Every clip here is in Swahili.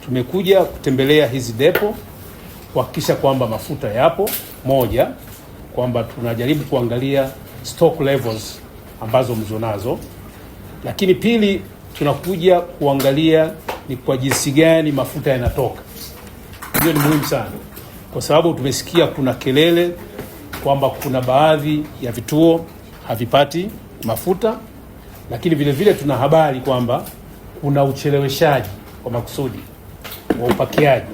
tumekuja kutembelea hizi depo kuhakikisha kwamba mafuta yapo, moja, kwamba tunajaribu kuangalia stock levels ambazo mzonazo, lakini pili, tunakuja kuangalia ni kwa jinsi gani mafuta yanatoka. Hiyo ni muhimu sana, kwa sababu tumesikia kuna kelele kwamba kuna baadhi ya vituo havipati mafuta, lakini vile vile tuna habari kwamba kuna ucheleweshaji kwa makusudi wa upakiaji.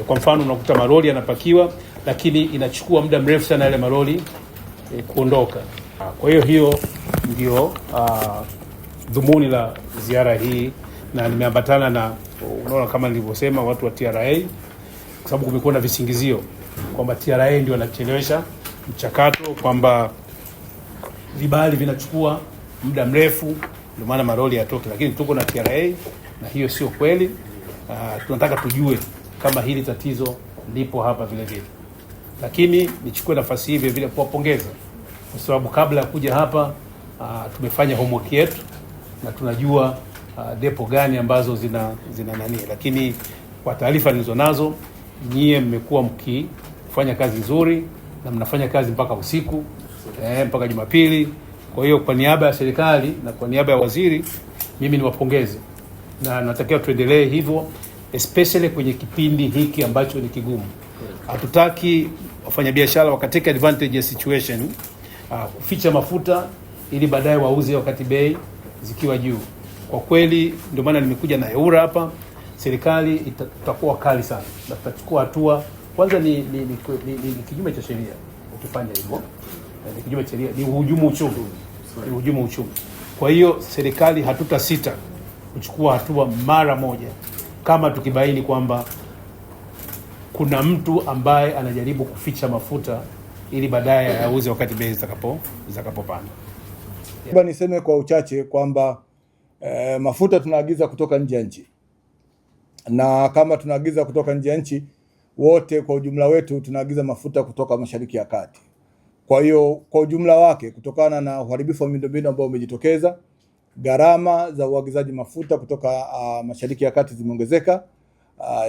Kwa mfano unakuta maroli yanapakiwa lakini inachukua muda mrefu sana yale maroli kuondoka. Kwa hiyo ndio dhumuni la ziara hii, na nimeambatana na, unaona kama nilivyosema, watu wa TRA, kwa sababu kumekuwa na visingizio kwamba TRA ndio wanachelewesha mchakato, kwamba vibali vinachukua muda mrefu ndio maana maroli yatoke, lakini tuko na TRA na hiyo sio kweli. Tunataka tujue kama hili tatizo lipo hapa vile vile. Lakini nichukue nafasi hii vile vile kuwapongeza, kwa sababu kabla ya kuja hapa tumefanya homework yetu na tunajua depo gani ambazo zina nani, lakini kwa taarifa nilizonazo, nyie mmekuwa mkifanya kazi nzuri na mnafanya kazi mpaka usiku, mpaka Jumapili. Kwa hiyo kwa niaba ya serikali na kwa niaba ya waziri, mimi niwapongeze na natakiwa tuendelee hivyo, especially kwenye kipindi hiki ambacho ni kigumu. Hatutaki wafanyabiashara wakateke advantage ya situation, kuficha mafuta ili baadaye wauze wakati bei zikiwa juu. Kwa kweli ndio maana nimekuja na EWURA hapa. Serikali itakuwa kali sana na tutachukua hatua. Kwanza ni kinyume cha sheria ukifanya hivyo. Ni kinyume cha sheria, ni uhujumu uchumi. Ni uhujumu uchumi. Kwa hiyo serikali hatutasita kuchukua hatua mara moja kama tukibaini kwamba kuna mtu ambaye anajaribu kuficha mafuta ili baadaye auze wakati bei zitakapopanda. Niseme kwa uchache kwamba mafuta tunaagiza kutoka nje ya nchi, na kama tunaagiza kutoka nje ya nchi, wote kwa ujumla wetu tunaagiza mafuta kutoka Mashariki ya Kati. Kwa hiyo kwa ujumla wake, kutokana na uharibifu wa miundombinu ambao umejitokeza, gharama za uagizaji mafuta kutoka Mashariki ya Kati zimeongezeka,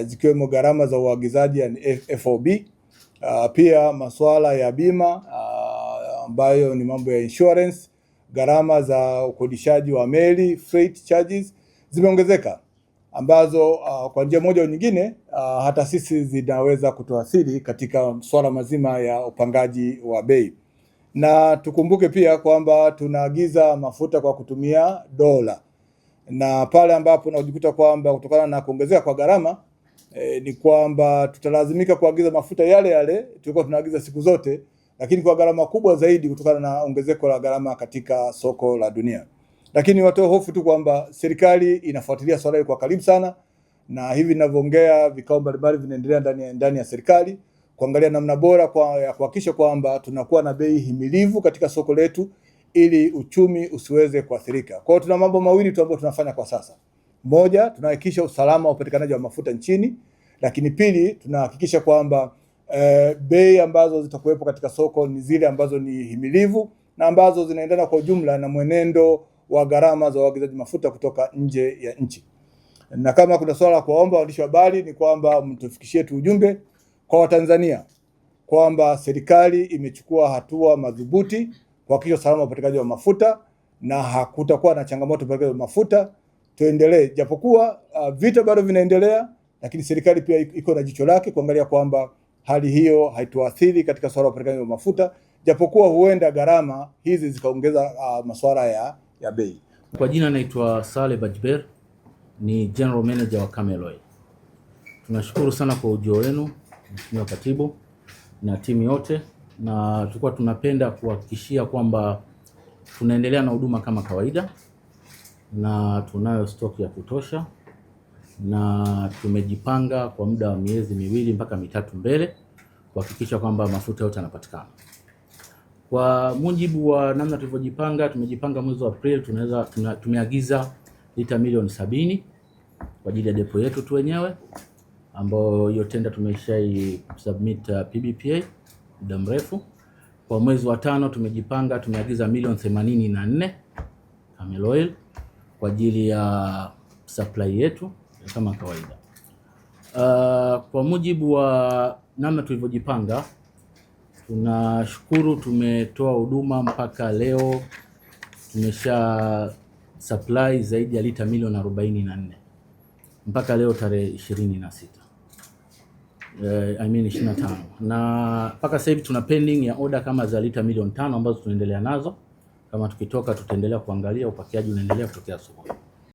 zikiwemo gharama za uagizaji yani FOB, pia masuala ya bima ambayo ni mambo ya insurance, gharama za ukodishaji wa meli, freight charges zimeongezeka, ambazo kwa njia moja au nyingine hata sisi zinaweza kutuathiri katika swala mazima ya upangaji wa bei. Na tukumbuke pia kwamba tunaagiza mafuta kwa kutumia dola, na pale ambapo unajikuta kwamba kutokana na kuongezeka kwa gharama ni kwamba tutalazimika kuagiza mafuta yale yale tulikuwa tunaagiza siku zote, lakini kwa gharama kubwa zaidi kutokana na ongezeko la gharama katika soko la dunia. Lakini watoe hofu tu kwamba serikali inafuatilia swala hili kwa karibu sana, na hivi ninavyoongea vikao mbalimbali vinaendelea ndani ya serikali kuangalia namna bora ya kuhakikisha kwamba tunakuwa na bei himilivu katika soko letu ili uchumi usiweze kuathirika. Kwa hiyo tuna mambo mawili tu ambayo tunafanya kwa sasa. Moja, tunahakikisha usalama wa upatikanaji wa mafuta nchini, lakini pili, tunahakikisha kwamba bei ambazo zitakuwepo katika soko ni zile ambazo ni himilivu na ambazo zinaendana kwa ujumla na mwenendo wa gharama za uagizaji mafuta kutoka nje ya nchi. Na kama kuna swala kuwaomba waandishi wa habari ni kwamba mtufikishie tu ujumbe kwa Watanzania kwamba serikali imechukua hatua madhubuti kuhakikisha usalama wa upatikanaji wa mafuta na hakutakuwa na changamoto upatikanaji wa mafuta. Tuendelee, japokuwa vita bado vinaendelea, lakini serikali pia iko na jicho lake kuangalia kwamba hali hiyo haituathiri katika swala la upatikanaji wa mafuta, japokuwa huenda gharama hizi zikaongeza masuala ya bei. Kwa jina naitwa Saleh Bajber, ni General Manager wa Camel Oil. Tunashukuru sana kwa ujio wenu Mheshimiwa Katibu na timu yote, na tulikuwa tunapenda kuhakikishia kwamba tunaendelea na huduma kama kawaida na tunayo stock ya kutosha, na tumejipanga kwa muda wa miezi 2 mpaka 3 mbele kuhakikisha kwamba mafuta yote yanapatikana. Kwa mujibu wa namna tulivyojipanga, tumejipanga mwezi wa Aprili tumeagiza lita milioni 70 kwa ajili ya depo yetu tu wenyewe, ambao hiyo tenda tumeshai submit PBPA muda mrefu. Kwa mwezi wa 5 tumejipanga tumeagiza milioni 84 Camel Oil kwa ajili ya supply yetu kama kawaida. Kwa mujibu wa namna tulivyojipanga, tunashukuru tumetoa huduma mpaka leo tumesha supply zaidi ya lita milioni 44 mpaka leo tarehe 26. 25, na mpaka sasa hivi tuna pending ya order kama za lita milioni 5 ambazo tunaendelea nazo. Kama tukitoka tutaendelea kuangalia, upakiaji unaendelea kutokea sokoni.